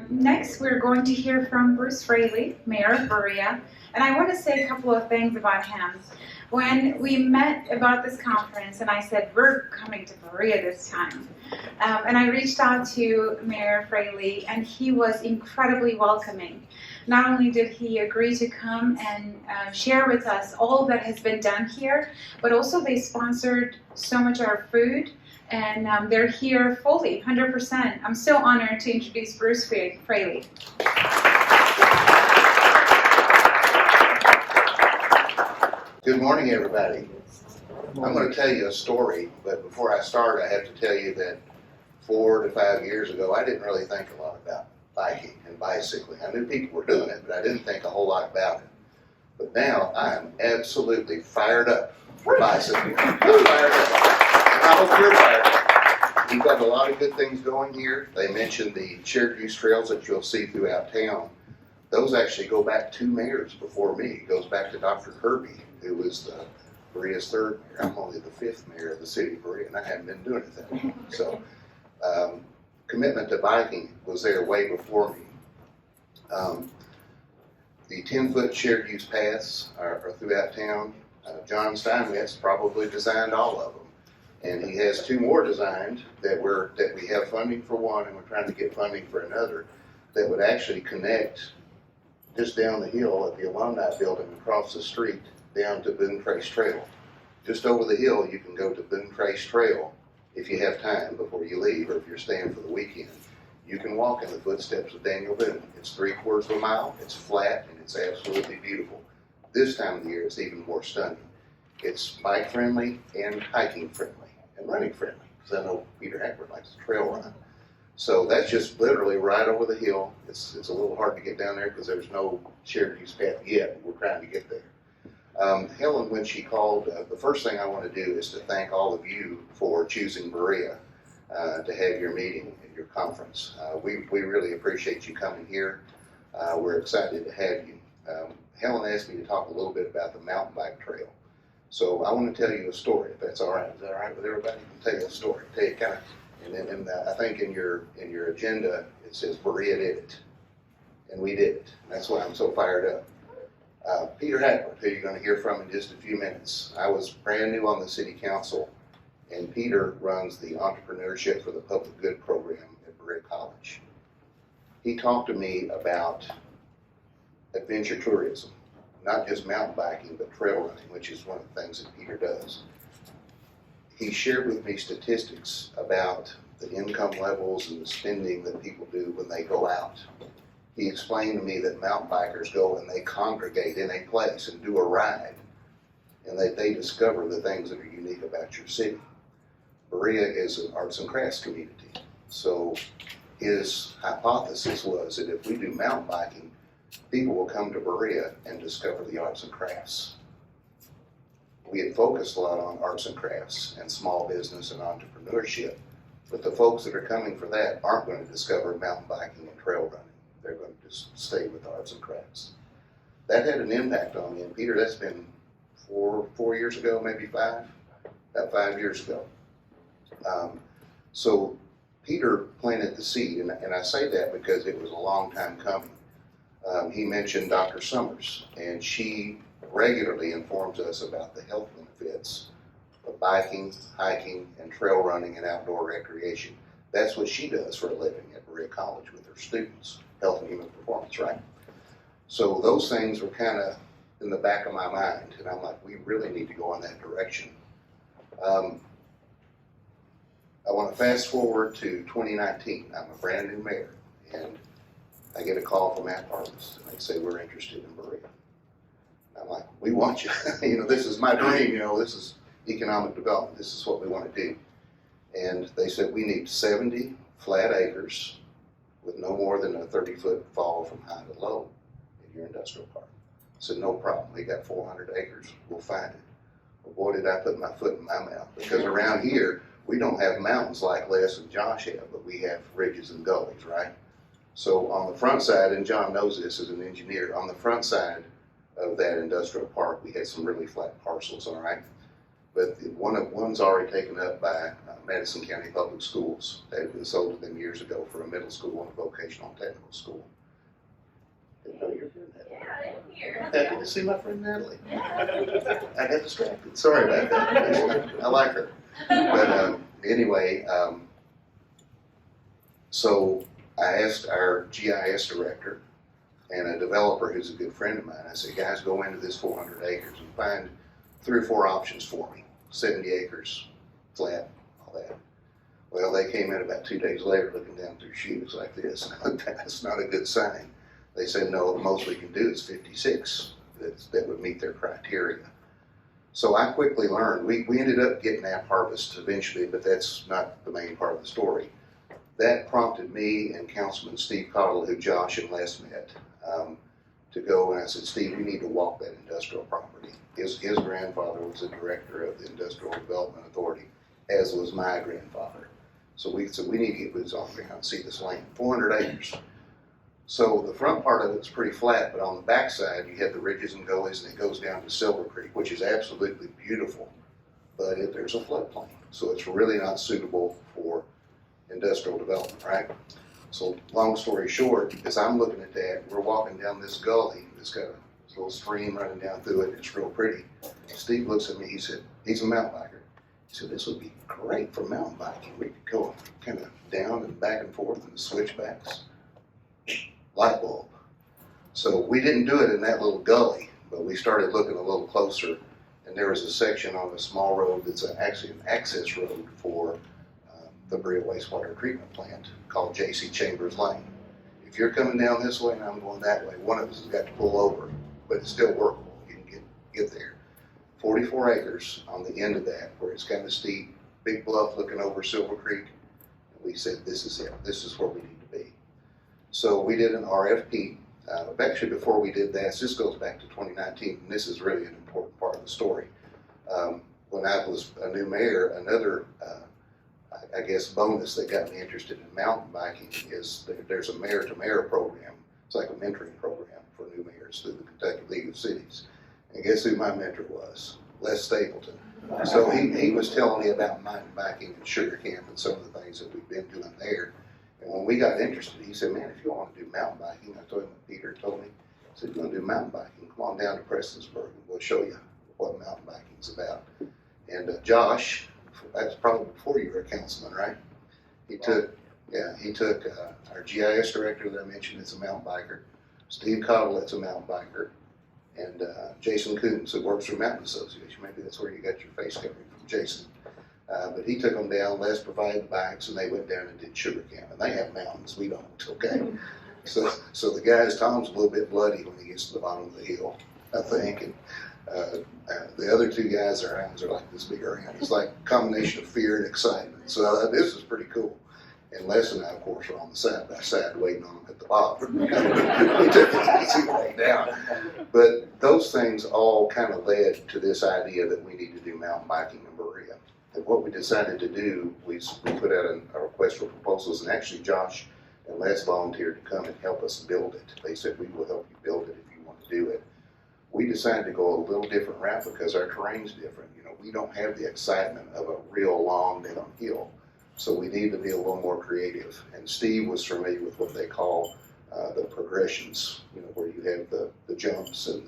Next, we're going to hear from Bruce Fraley, Mayor of Berea, and I want to say a couple of things about him. When we met about this conference, and I said, we're coming to Berea this time, and I reached out to Mayor Fraley, and he was incredibly welcoming. Not only did he agree to come and share with us all that has been done here, but also they sponsored so much of our food, and they're here fully, 100%. I'm so honored to introduce Bruce Fraley. Good morning, everybody. I'm going to tell you a story, but before I start, I have to tell you that 4 to 5 years ago, I didn't really think a lot about biking and bicycling. I knew people were doing it, but I didn't think a whole lot about it. But now I am absolutely fired up for bicycling. I'm fired up. And I hope you're fired up. We've got a lot of good things going here. They mentioned the shared use trails that you'll see throughout town. Those actually go back 2 mayors before me. It goes back to Dr. Kirby, who was the Berea's 3rd mayor. I'm only the 5th mayor of the city of Berea, and I haven't been doing it that long. So, commitment to biking was there way before me. The 10-foot shared use paths are throughout town. John Steinmetz probably designed all of them, and he has 2 more designed that we have funding for one, and we're trying to get funding for another that would actually connect just down the hill at the alumni building across the street down to Boone Trace Trail. Just over the hill, you can go to Boone Trace Trail if you have time before you leave, or if you're staying for the weekend. You can walk in the footsteps of Daniel Boone. It's 3/4 of a mile, it's flat, and it's absolutely beautiful. This time of the year, it's even more stunning. It's bike friendly and hiking friendly and running friendly, because I know Peter Hackbert likes to trail run. So that's just literally right over the hill. It's a little hard to get down there because there's no shared use path yet. We're trying to get there. Helen, when she called, the first thing I want to do is to thank all of you for choosing Berea to have your meeting and your conference. We really appreciate you coming here. We're excited to have you. Helen asked me to talk a little bit about the mountain bike trail. So I want to tell you a story, if that's all right. Is that all right with everybody? I'll tell you a story. Tell you kind of, and I think in your agenda it says Berea Did It, and we did it. And that's why I'm so fired up. Peter Hackbert, who you're going to hear from in just a few minutes. I was brand new on the city council, and Peter runs the Entrepreneurship for the Public Good program at Berea College. He talked to me about adventure tourism, not just mountain biking, but trail running, which is one of the things that Peter does. He shared with me statistics about the income levels and the spending that people do when they go out. He explained to me that mountain bikers go and they congregate in a place and do a ride, and that they discover the things that are unique about your city. Berea is an arts and crafts community, so his hypothesis was that if we do mountain biking, people will come to Berea and discover the arts and crafts. We had focused a lot on arts and crafts and small business and entrepreneurship, but the folks that are coming for that aren't going to discover mountain biking and trail running. They're going to just stay with arts and crafts. That had an impact on me, and Peter, that's been four years ago, maybe 5, about 5 years ago. So Peter planted the seed, and I say that because it was a long time coming. He mentioned Dr. Summers, and she regularly informs us about the health benefits of biking, hiking, and trail running and outdoor recreation. That's what she does for a living at Berea College with her students, health and human performance, right? So those things were kind of in the back of my mind, and I'm like, we really need to go in that direction. I want to fast forward to 2019. I'm a brand new mayor, and I get a call from Matt Harvest, and they say, we're interested in Berea. I'm like, we want you. This is my dream. This is economic development. This is what we want to do. And they said, we need 70 flat acres with no more than a 30-foot fall from high to low in your industrial park. I said, no problem. We got 400 acres. We'll find it. Well, boy, did I put my foot in my mouth, because around here, we don't have mountains like Les and Josh have, but we have ridges and gullies, right? So on the front side, and John knows this as an engineer, on the front side of that industrial park, we had some really flat parcels, all right? but one's already taken up by Madison County Public Schools. That had been sold to them years ago for a middle school and a vocational technical school. Didn't know you were doing that. Yeah, I'm here. Happy to see my friend Natalie. Yeah. I got distracted. Sorry about that. I like her. But anyway, so I asked our GIS director and a developer who's a good friend of mine, I said, guys, go into this 400 acres and find 3 or 4 options for me. 70 acres, flat, all that. Well, they came in about 2 days later looking down through shoes like this. That's not a good sign. They said, no, the most we can do is 56. That would meet their criteria. So I quickly learned, we ended up getting that harvest eventually, but that's not the main part of the story. That prompted me and Councilman Steve Cottle, who Josh and Les met, to go, and I said, Steve, we need to walk that industrial property. His grandfather was the director of the Industrial Development Authority, as was my grandfather. So we said, we need to get boots on the ground and see this land. 400 acres. So the front part of it's pretty flat, but on the backside you have the ridges and gullies, and it goes down to Silver Creek, which is absolutely beautiful, but there's a floodplain, so it's really not suitable for industrial development, right? So long story short, as I'm looking at that, we're walking down this gully, it's got a little stream running down through it, it's real pretty. Steve looks at me, he said, he's a mountain biker. He said, this would be great for mountain biking. We could go kind of down and back and forth in the switchbacks. Light bulb. So we didn't do it in that little gully, but we started looking a little closer, and there was a section on a small road that's actually an access road for the Berea wastewater treatment plant called J.C. Chambers Lane. If you're coming down this way and I'm going that way, one of us has got to pull over, but it's still workable. You can get there. 44 acres on the end of that, where it's kind of steep, big bluff looking over Silver Creek. And we said, this is it. This is where we need to be. So we did an RFP. Actually, before we did that, this goes back to 2019, and this is really an important part of the story. When I was a new mayor, another I guess bonus that got me interested in mountain biking is there's a mayor-to-mayor program. It's like a mentoring program for new mayors through the Kentucky League of Cities. And guess who my mentor was? Les Stapleton. So he was telling me about mountain biking and Sugar Camp and some of the things that we've been doing there. And when we got interested, he said, man, if you want to do mountain biking, I told him what Peter told me. He said, you want to do mountain biking? Come on down to Prestonsburg and we'll show you what mountain biking's about. And Josh, that's probably before you were a councilman, right? He took our GIS director that I mentioned, that's a mountain biker. Steve Cottle, that's a mountain biker. And Jason Coons, who works for Mountain Association. Maybe that's where you got your face covering from Jason. But he took them down, Les provided the bikes, and they went down and did Sugar Camp. And they have mountains, we don't, okay? So the guy's Tom's a little bit bloody when he gets to the bottom of the hill, I think. And the other 2 guys, their hands are like this big around. It's like a combination of fear and excitement. So this is pretty cool. And Les and I, of course, are on the side by side waiting on him at the bottom. He took it easy way down. But those things all kind of led to this idea that we need to do mountain biking in Berea. And what we decided to do, we put out a request for proposals, and actually Josh and Les volunteered to come and help us build it. They said, we will help you build it if you want to do it. We decided to go a little different route because our terrain's different. You know, we don't have the excitement of a real long downhill. So we need to be a little more creative. And Steve was familiar with what they call the progressions, you know, where you have the jumps and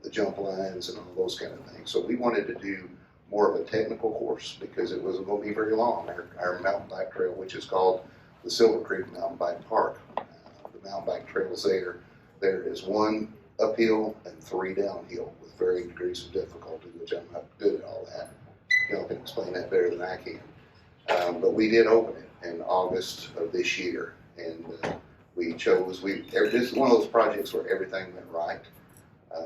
the jump lines and all those kind of things. So we wanted to do more of a technical course because it wasn't going to be very long. Our mountain bike trail, which is called the Silver Creek Mountain Bike Park, the mountain bike trails there is 1 uphill and 3 downhill with varying degrees of difficulty, which I'm not good at all that. Y'all can explain that better than I can. But we did open it in August of this year, and this is one of those projects where everything went right.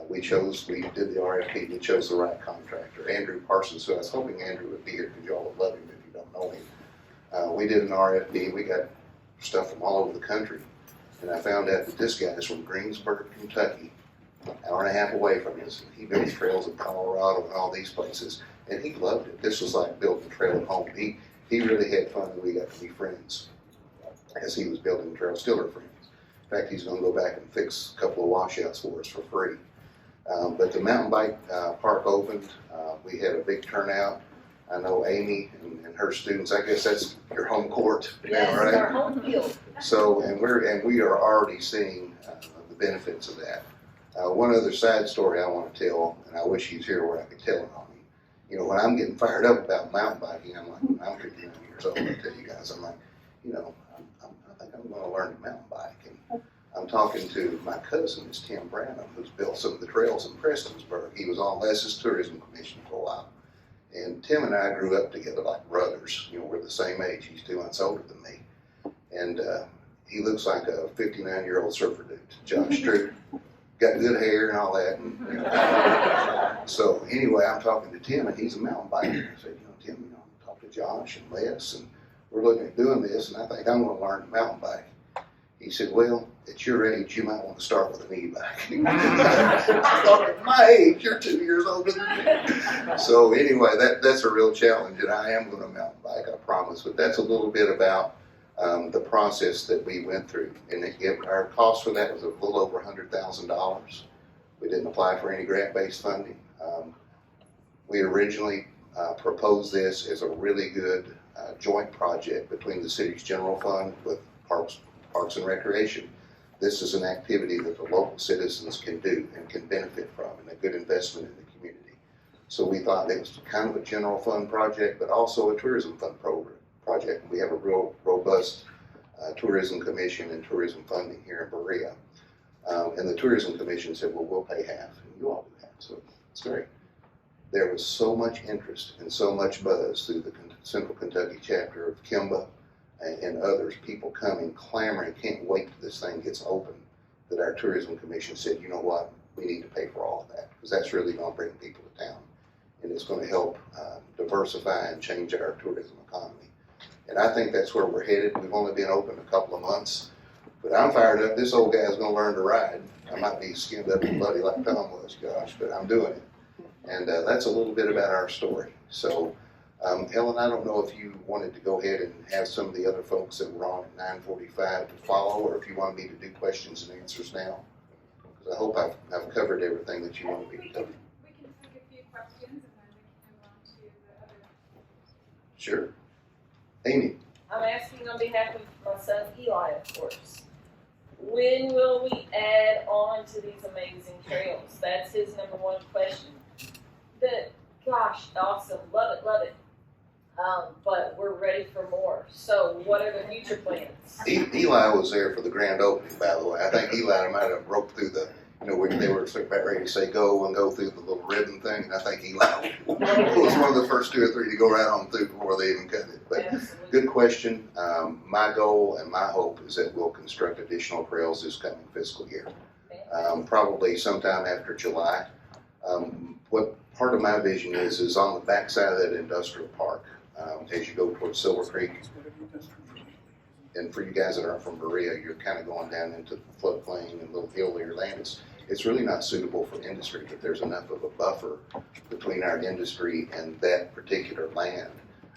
We did the RFP, we chose the right contractor, Andrew Parsons, so I was hoping Andrew would be here because y'all would love him if you don't know him. We did an RFP, we got stuff from all over the country, and I found out that this guy is from Greensburg, Kentucky, an hour and a half away from us. He built trails in Colorado and all these places, and he loved it. This was like building a trail at home. He really had fun, and we got to be friends as he was building the trail, still are friends. In fact, he's going to go back and fix a couple of washouts for us for free. But the mountain bike park opened. We had a big turnout. I know Amy and her students, I guess that's your home court Yes, now, right? our home field. So, and we are already seeing the benefits of that. One other side story I want to tell, and I wish he's here where I could tell it on him. You know, when I'm getting fired up about mountain biking, I'm like, when I'm 59 years old, I tell you guys, I'm like, you know, I think I'm going to learn to mountain bike. And I'm talking to my cousin, it's Tim Branham, who's built some of the trails in Prestonsburg. He was on Les's Tourism Commission for a while. And Tim and I grew up together like brothers. You know, we're the same age. He's 2 months older than me. And he looks like a 59-year-old surfer dude, Josh Drew. Got good hair and all that. And, you know. So anyway, I'm talking to Tim, and he's a mountain biker. I said, you know, Tim, you know, talk to Josh and Les, and we're looking at doing this, and I think I'm going to learn to mountain bike. He said, well, at your age, you might want to start with an e-bike. I thought, at my age, you're 2 years older than me. So anyway, that's a real challenge, and I am going to mountain bike, I promise. But that's a little bit about the process that we went through. And our cost for that was a little over $100,000. We didn't apply for any grant-based funding. We originally proposed this as a really good joint project between the city's general fund with Parks and Recreation. This is an activity that the local citizens can do and can benefit from, and a good investment in the community. So we thought it was kind of a general fund project, but also a tourism fund project. We have a real robust tourism commission and tourism funding here in Berea. And the tourism commission said, well, we'll pay half, and you all do half. So it's great. There was so much interest and so much buzz through the Central Kentucky chapter of Kimba and others, people coming, clamoring, can't wait till this thing gets open, that our tourism commission said, you know what, we need to pay for all of that, because that's really going to bring people to town, and it's going to help diversify and change our tourism economy. And I think that's where we're headed. We've only been open a couple of months, but I'm fired up. This old guy's going to learn to ride. I might be skinned up and bloody like Tom was, gosh, but I'm doing it. And that's a little bit about our story. So, Helen, I don't know if you wanted to go ahead and have some of the other folks that were on at 9:45 to follow, or if you want me to do questions and answers now. Because I hope I've covered everything that you want me to cover. We can take a few questions and then we can move on to the other. Sure. Amy. I'm asking on behalf of my son Eli, of course. When will we add on to these amazing trails? That's his number one question. Gosh, awesome, love it. But we're ready for more. So what are the future plans? Eli was there for the grand opening, by the way. I think Eli might have broke through the, you know, when they were about ready to say go and go through the little ribbon thing, and I think Eli was one of the first 2 or 3 to go right on through before they even cut it. But Absolutely. good question. My goal and my hope is that we'll construct additional trails this coming fiscal year, probably sometime after July. What part of my vision is on the backside of that industrial park, as you go towards Silver Creek. And for you guys that aren't from Berea, you're kind of going down into the floodplain and little hill where your land is. It's really not suitable for industry, but there's enough of a buffer between our industry and that particular land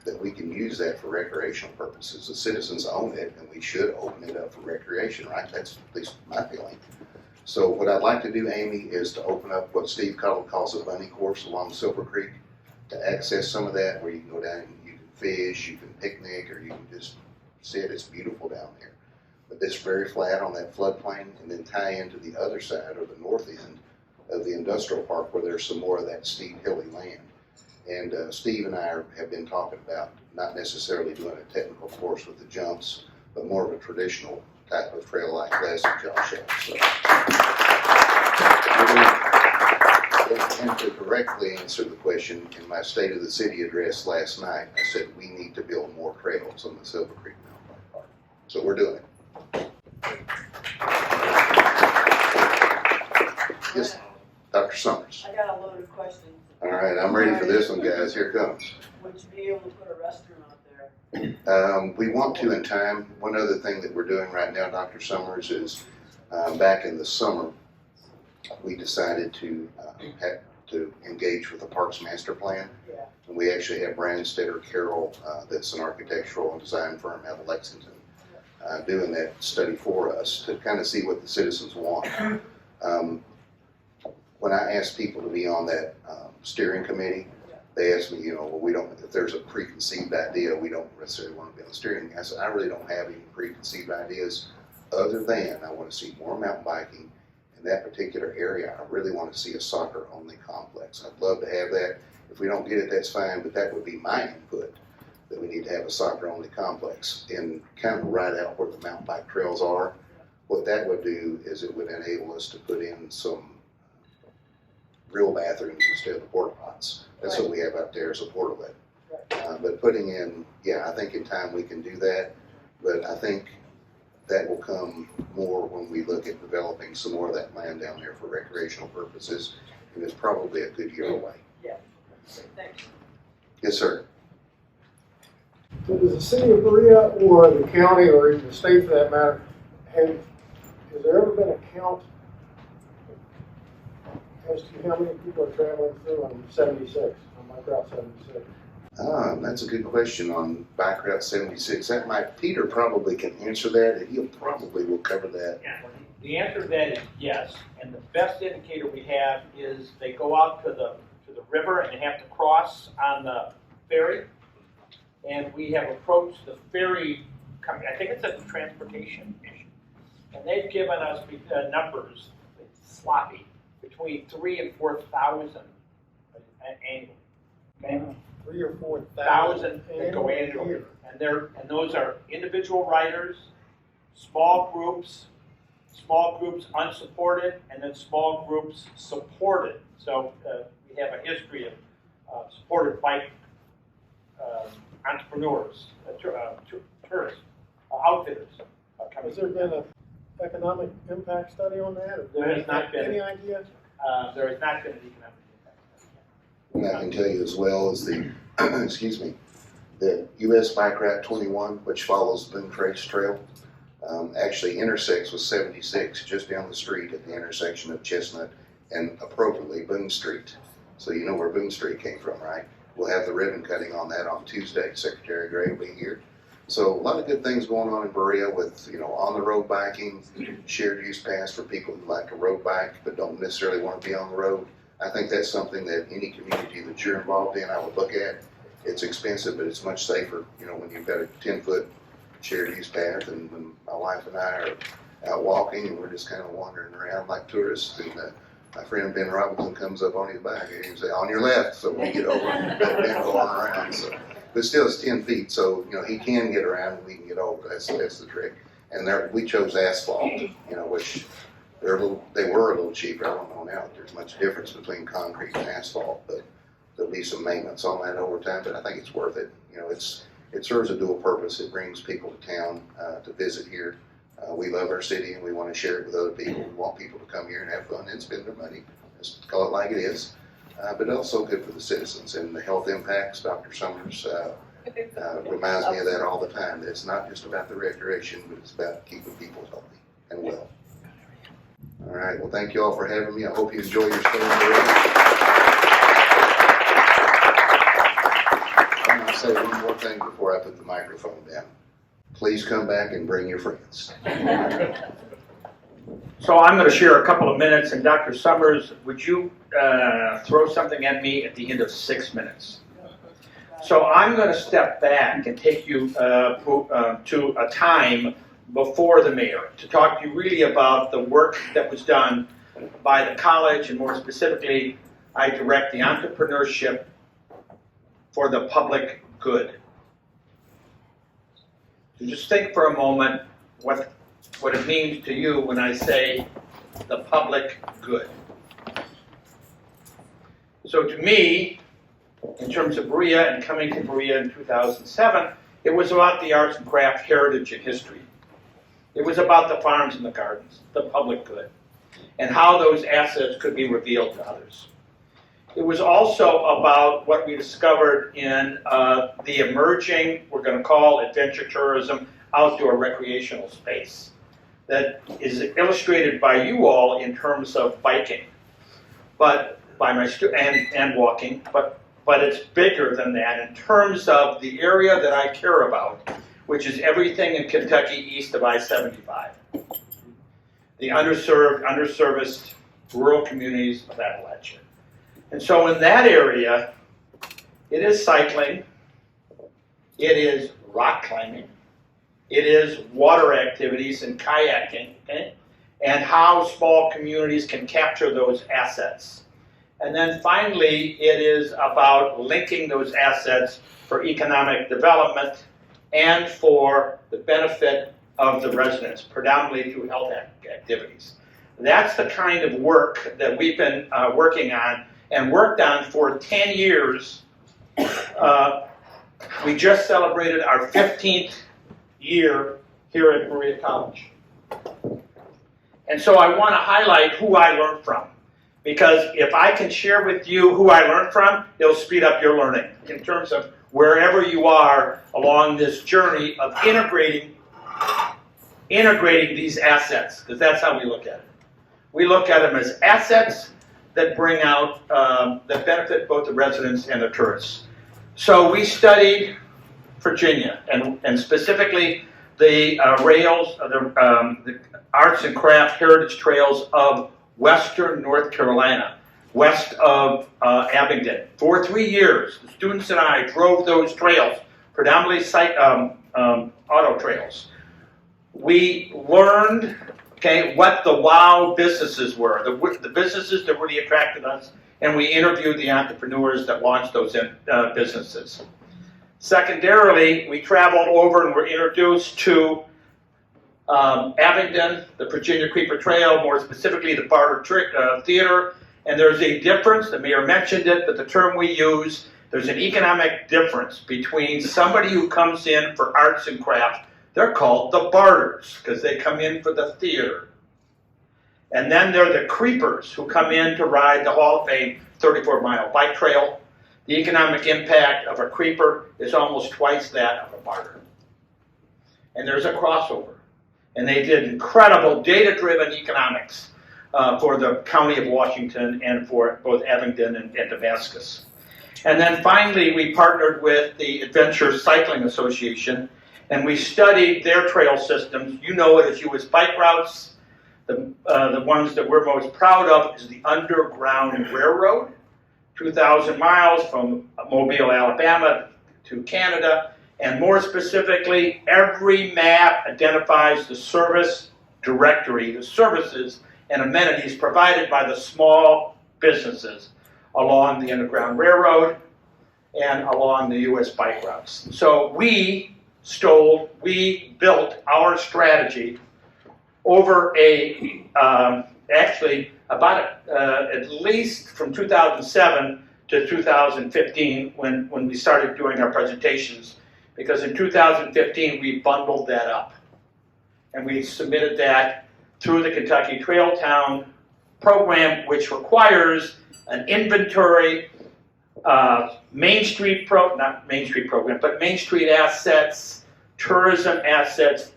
that we can use that for recreational purposes. The citizens own it, and we should open it up for recreation, right? That's at least my feeling. So what I'd like to do, Amy, is to open up what Steve Cuttle calls a bunny course along Silver Creek to access some of that, where you can go down and you can fish, you can picnic, or you can just sit. It's beautiful down there. But this very flat on that floodplain, and then tie into the other side or the north end of the industrial park where there's some more of that steep, hilly land. And Steve and I have been talking about not necessarily doing a technical course with the jumps, but more of a traditional type of trail like Les and Josh has. And to directly answer the question, in my State of the City address last night, I said we need to build more trails on the Silver Creek Mountain Bike Park. So we're doing it. Yes, Dr. Summers. I got a loaded question. All right, I'm ready for this one, guys. Here it comes. Would you be able to put a restroom out there? We want to in time. One other thing that we're doing right now, Dr. Summers, is back in the summer, we decided to engage with the Parks Master Plan. Yeah. And we actually have Branstetter Carroll, that's an architectural and design firm out of Lexington, doing that study for us to kind of see what the citizens want. when I ask people to be on that steering committee, they ask me, well, we don't, if there's a preconceived idea, we don't necessarily want to be on the steering committee. I said, I really don't have any preconceived ideas other than I want to see more mountain biking in that particular area. I really want to see a soccer-only complex. I'd love to have that. If we don't get it, that's fine, but that would be my input, that we need to have a soccer-only complex and kind of right out where the mountain bike trails are. What that would do is it would enable us to put in some real bathrooms instead of the porta pots. That's what we have out there, is a portalet. But putting in, I think in time we can do that, but I think that will come more when we look at developing some more of that land down there for recreational purposes, and it's probably a good year away. Yeah. Thank you. Yes, sir. So does the city of Berea or the county or even the state for that matter, has there ever been a count as to how many people are traveling through on 76, on Bike Route 76? That's a good question on Bike Route 76. Peter probably can answer that, and he'll probably will cover that. Yeah. The answer to that is yes, and the best indicator we have is they go out to the river and they have to cross on the ferry, and we have approached the ferry company. I think it's a transportation issue, and they've given us numbers, it's sloppy, between 3,000 and 4,000 annually. Okay? 3,000 or 4,000 4,000 that go annually, and those are individual riders, small groups unsupported, and then small groups supported. So we have a history of supported bike entrepreneurs, tourists, outfitters. Has there been an economic impact study on that? Or There has not been. Any idea? There has not been an economic impact study yet. And I can tell you as well as the, excuse me, the US Bike Route 21, which follows Boone Trace Trail, actually intersects with 76 just down the street at the intersection of Chestnut and appropriately Boone Street. So you know where Boone Street came from, right? We'll have the ribbon cutting on that on Tuesday. Secretary Gray will be here. So a lot of good things going on in Berea with, on the road biking, shared use pass for people who like to road bike but don't necessarily want to be on the road. I think that's something that any community that you're involved in, I would look at. It's expensive, but it's much safer, when you've got a 10-foot shared use path, and when my wife and I are out walking and we're just kind of wandering around like tourists, and my friend Ben Robinson comes up on his bike and he say, "On your left," so we get over and let Ben go on around. So, but still, it's 10 feet, so he can get around and we can get over. That's the trick. And we chose asphalt, which they were a little cheaper. I don't know now if there's much difference between concrete and asphalt, but there'll be some maintenance on that over time. But I think it's worth it. It serves a dual purpose. It brings people to town to visit here. We love our city and we want to share it with other people. We want people to come here and have fun and spend their money. Just call it like it is. But also good for the citizens and the health impacts. Dr. Summers reminds me of that all the time. That it's not just about the recreation, but it's about keeping people healthy and well. All right. Well, thank you all for having me. I hope you enjoy your stay in Berea. I'm going to say one more thing before I put the microphone down. Please come back and bring your friends. So I'm going to share a couple of minutes, and Dr. Summers, would you throw something at me at the end of 6 minutes? So I'm going to step back and take you to a time before the mayor to talk to you really about the work that was done by the college, and more specifically, I direct the Entrepreneurship for the Public Good. So just think for a moment what it means to you when I say the public good. So to me, in terms of Berea and coming to Berea in 2007, it was about the arts and craft heritage and history. It was about the farms and the gardens, the public good, and how those assets could be revealed to others. It was also about what we discovered in the emerging, we're going to call adventure tourism, outdoor recreational space that is illustrated by you all in terms of biking, but by my and walking, but it's bigger than that in terms of the area that I care about, which is everything in Kentucky east of I-75. The underserved, underserviced rural communities of Appalachia. And so in that area, it is cycling, it is rock climbing, it is water activities and kayaking, okay? And how small communities can capture those assets. And then finally, it is about linking those assets for economic development and for the benefit of the residents, predominantly through health activities. That's the kind of work that we've been working on and worked on for 10 years. We just celebrated our 15th year here at Berea College. And so I want to highlight who I learned from. Because if I can share with you who I learned from, it'll speed up your learning in terms of wherever you are along this journey of integrating these assets, because that's how we look at it. We look at them as assets that bring out, that benefit both the residents and the tourists. So we studied Virginia, and specifically the rails, the arts and craft heritage trails of Western North Carolina, west of Abingdon. For 3 years, the students and I drove those trails, predominantly auto trails. We learned, what the wow businesses were, the businesses that really attracted us, and we interviewed the entrepreneurs that launched those businesses. Secondarily, we traveled over and were introduced to Abingdon, the Virginia Creeper Trail, more specifically the Barter Theater, and there's a difference, the mayor mentioned it, but the term we use, there's an economic difference between somebody who comes in for arts and crafts, they're called the barters, because they come in for the theater. And then there are the creepers who come in to ride the Hall of Fame 34-mile bike trail. The economic impact of a creeper is almost twice that of a barter. And there's a crossover. And they did incredible data-driven economics for the County of Washington and for both Abingdon and Damascus. And then finally, we partnered with the Adventure Cycling Association, and we studied their trail systems. You know it as U.S. bike routes. The ones that we're most proud of is the Underground Railroad, 2,000 miles from Mobile, Alabama to Canada. And more specifically, every map identifies the service directory, the services and amenities provided by the small businesses along the Underground Railroad and along the U.S. bike routes. So we built our strategy over at least from 2007 to 2015 when we started doing our presentations, because in 2015 we bundled that up and we submitted that through the Kentucky Trail Town program, which requires an inventory, Main Street assets, tourism assets,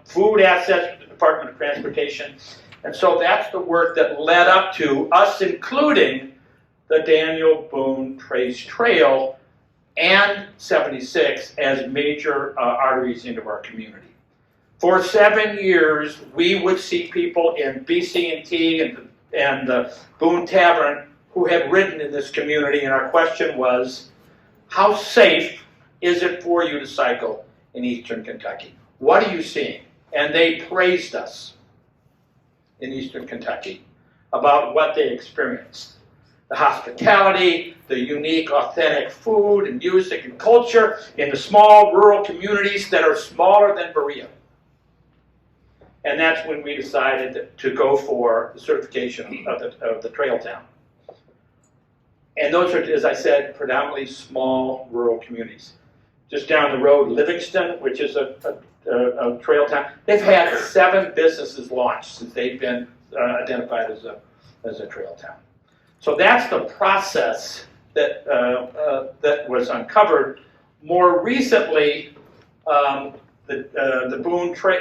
food assets with the Department of Transportation. And so that's the work that led up to us including the Daniel Boone Trace Trail and 76 as major arteries into our community. For 7 years, we would see people in BC&T and the Boone Tavern who had ridden in this community, and our question was, how safe is it for you to cycle in Eastern Kentucky? What are you seeing? And they praised us in Eastern Kentucky about what they experienced. The hospitality, the unique, authentic food and music and culture in the small rural communities that are smaller than Berea. And that's when we decided to go for the certification of the Trail Town. And those are, as I said, predominantly small rural communities. Just down the road, Livingston, which is a trail town, they've had 7 businesses launched since they've been identified as a trail town. So that's the process that was uncovered. More recently, the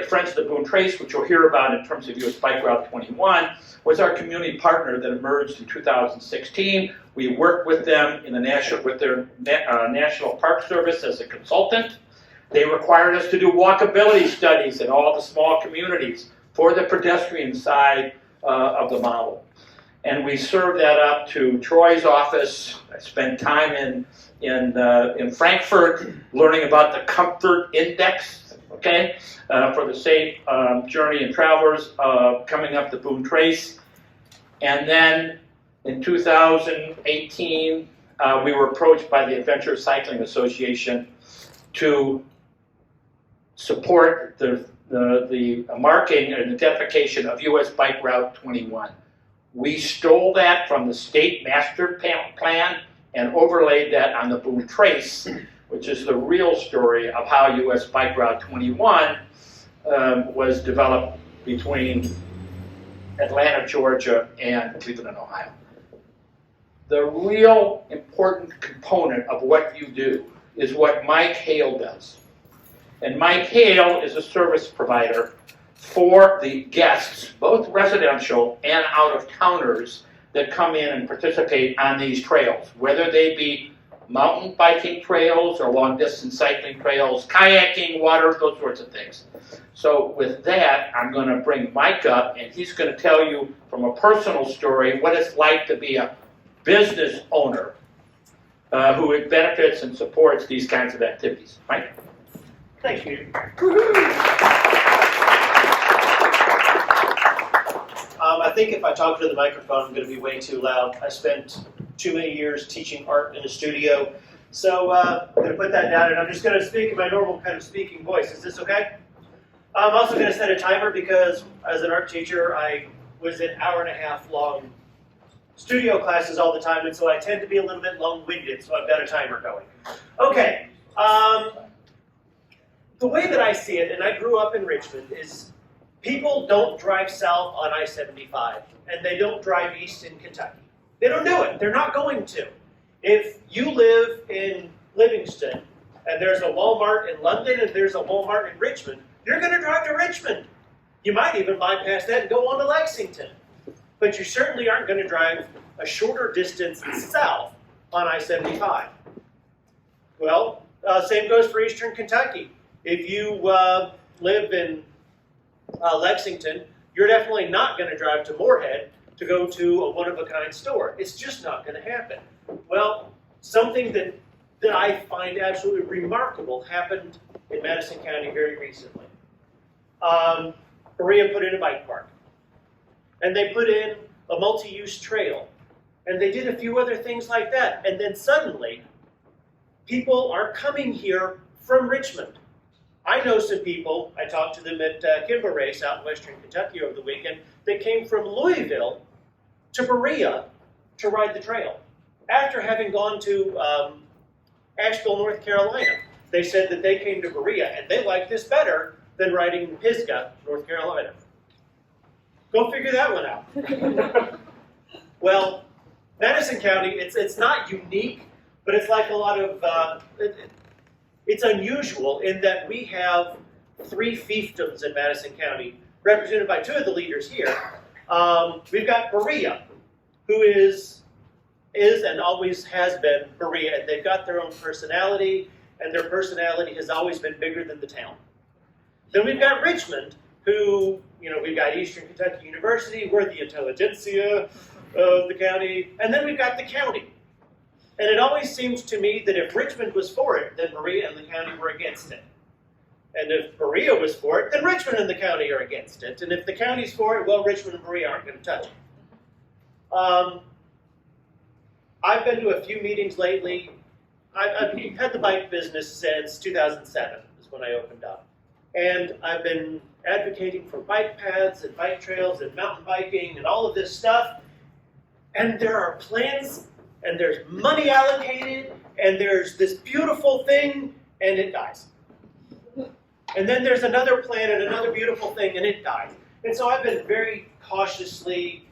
Friends of the Boone Trace, which you'll hear about in terms of US Bike Route 21, was our community partner that emerged in 2016. We worked with them with their National Park Service as a consultant. They required us to do walkability studies in all the small communities for the pedestrian side of the model. and we served that up to Troy's office. I spent time in Frankfurt learning about the Comfort Index, okay, for the safe journey and travelers coming up the Boone Trace. And then in 2018, we were approached by the Adventure Cycling Association to support the marking and identification of U.S. Bike Route 21. We stole that from the state master plan and overlaid that on the Boone Trace, which is the real story of how U.S. Bike Route 21 was developed between Atlanta, Georgia, and Cleveland, Ohio. The real important component of what you do is what Mike Hale does. And Mike Hale is a service provider for the guests, both residential and out-of-towners, that come in and participate on these trails, whether they be mountain biking trails or long-distance cycling trails, kayaking, water, those sorts of things. So with that, I'm going to bring Mike up, and he's going to tell you from a personal story what it's like to be a business owner who benefits and supports these kinds of activities. Mike? Thank you. I think if I talk to the microphone, I'm going to be way too loud. I spent too many years teaching art in a studio. So I'm going to put that down, and I'm just going to speak in my normal kind of speaking voice. Is this okay? I'm also going to set a timer because as an art teacher, I was in hour-and-a-half long studio classes all the time, and so I tend to be a little bit long-winded, so I've got a timer going. Okay. The way that I see it, and I grew up in Richmond, is people don't drive south on I-75, and they don't drive east in Kentucky. They don't do it. They're not going to. If you live in Livingston, and there's a Walmart in London, and there's a Walmart in Richmond, you're going to drive to Richmond. You might even bypass that and go on to Lexington. But you certainly aren't going to drive a shorter distance south on I-75. Well, same goes for eastern Kentucky. If you live in Lexington, you're definitely not going to drive to Moorhead to go to a one-of-a-kind store. It's just not going to happen. Well, something that I find absolutely remarkable happened in Madison County very recently. Berea put in a bike park, and they put in a multi-use trail, and they did a few other things like that, and then suddenly, people are coming here from Richmond. I know some people, I talked to them at Kimber Race out in western Kentucky over the weekend, that came from Louisville to Berea to ride the trail after having gone to Asheville, North Carolina. They said that they came to Berea and they liked this better than riding in Pisgah, North Carolina. Go figure that one out. Well, Madison County, it's not unique, but it's like a lot of, it's unusual in that we have 3 fiefdoms in Madison County, represented by 2 of the leaders here. We've got Berea, who is and always has been Berea, and they've got their own personality, and their personality has always been bigger than the town. Then we've got Richmond, who, we've got Eastern Kentucky University, we're the intelligentsia of the county, and then we've got the county. And it always seems to me that if Richmond was for it, then Berea and the county were against it. And if Berea was for it, then Richmond and the county are against it. And if the county's for it, well, Richmond and Berea aren't going to touch it. I've been to a few meetings lately. I've had the bike business since 2007 is when I opened up. And I've been advocating for bike paths and bike trails and mountain biking and all of this stuff. And there are plans, and there's money allocated, and there's this beautiful thing, and it dies. And then there's another plan and another beautiful thing, and it dies. And so I've been very cautiously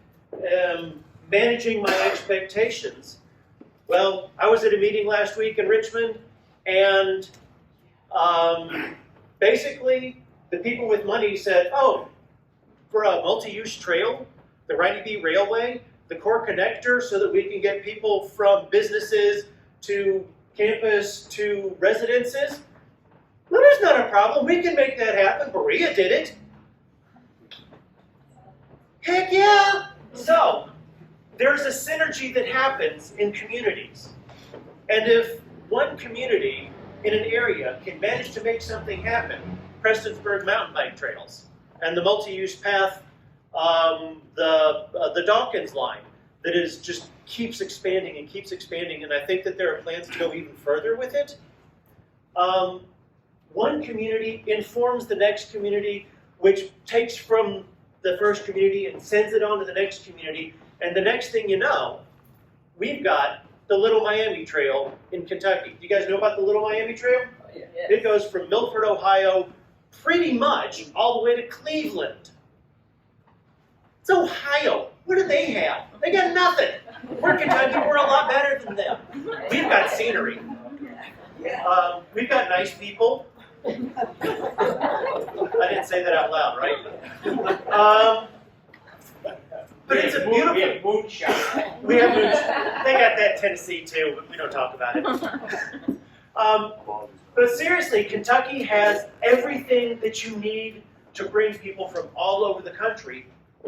managing my expectations. Well, I was at a meeting last week in Richmond, and basically the people with money said, oh, for a multi-use trail, the Riney B Railway, the core connector so that we can get people from businesses to campus to residences, well, there's not a problem. We can make that happen. Berea did it. Heck yeah! So, there's a synergy that happens in communities. And if one community in an area can manage to make something happen, Prestonsburg mountain bike trails and the multi-use path, the Dawkins line, that is just keeps expanding, and I think that there are plans to go even further with it. One community informs the next community, which takes from the first community and sends it on to the next community, and the next thing you know, we've got the Little Miami Trail in Kentucky. Do you guys know about the Little Miami Trail? Yes. It goes from Milford, Ohio, pretty much all the way to Cleveland. It's Ohio. What do they have? They got nothing. We're Kentucky. We're a lot better than them. We've got scenery. We've got nice people. I didn't say that out loud, right? But it's a beautiful. We have moonshine. We have moonshine. They got that in Tennessee too, but we don't talk about it. But seriously, Kentucky has everything that you need to bring people from all over the country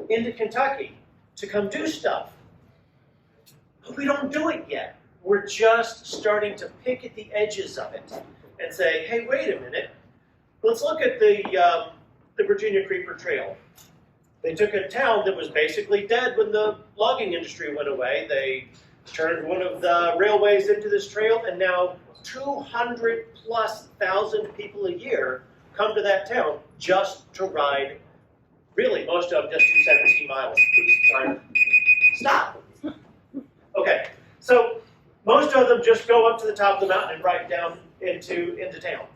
into Kentucky to come do stuff. But we don't do it yet. We're just starting to pick at the edges of it and say, hey, wait a minute. Let's look at the Virginia Creeper Trail. They took a town that was basically dead when the logging industry went away. They turned one of the railways into this trail, and now 200,000+ people a year come to that town just to ride. Really, most of them just do 17 miles. Oops, sorry. Stop. Okay, so most of them just go up to the top of the mountain and ride down into town.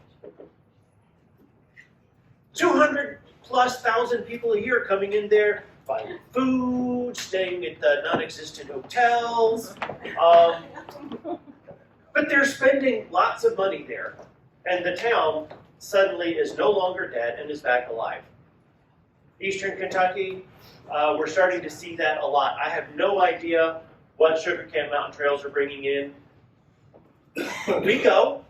200,000+ people a year coming in there, buying food, staying at the non-existent hotels. But they're spending lots of money there, and the town suddenly is no longer dead and is back alive. Eastern Kentucky, we're starting to see that a lot. I have no idea what Sugar Camp Mountain Trails are bringing in. We go,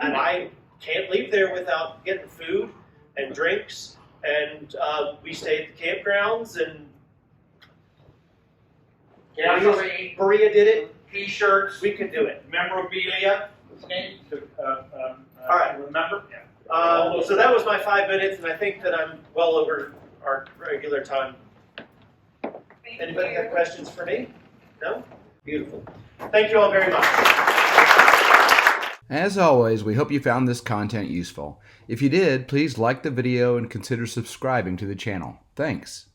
and I can't leave there without getting food and drinks, and we stay at the campgrounds, and Berea Did It. T-shirts, We could do it. memorabilia. All right. Remember? So that was my 5 minutes, and I think that I'm well over our regular time. Anybody have questions for me? No? Beautiful. Thank you all very much. As always, we hope you found this content useful. If you did, please like the video and consider subscribing to the channel. Thanks.